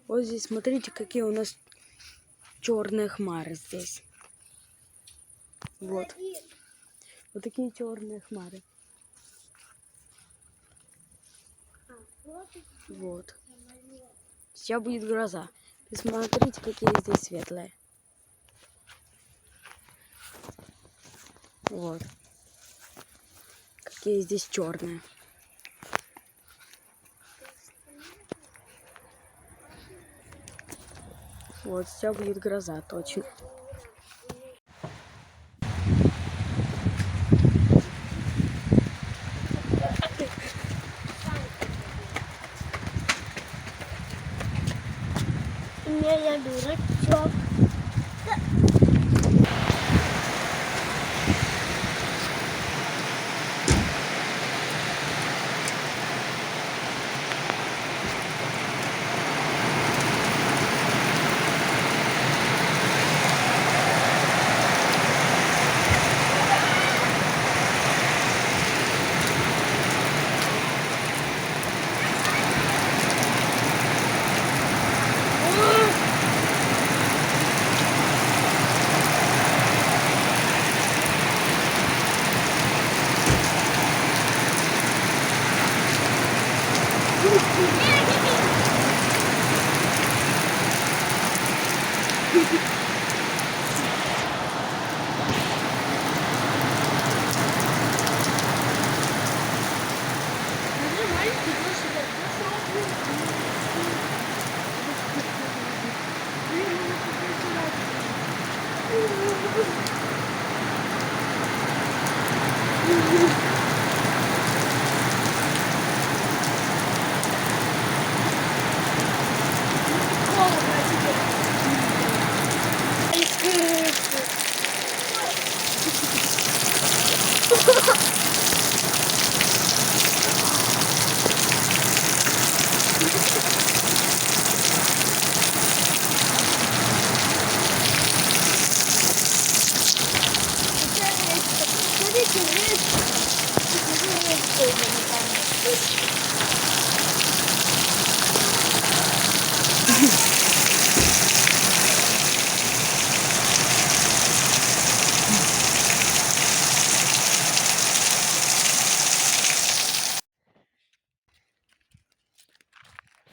Вот здесь, смотрите, какие у нас черные хмары здесь. Вот. Вот такие черные хмары. Вот. Сейчас будет гроза. И смотрите, какие здесь светлые. Вот. Какие здесь черные. Вот, сейчас будет гроза, точно. Я дурачок.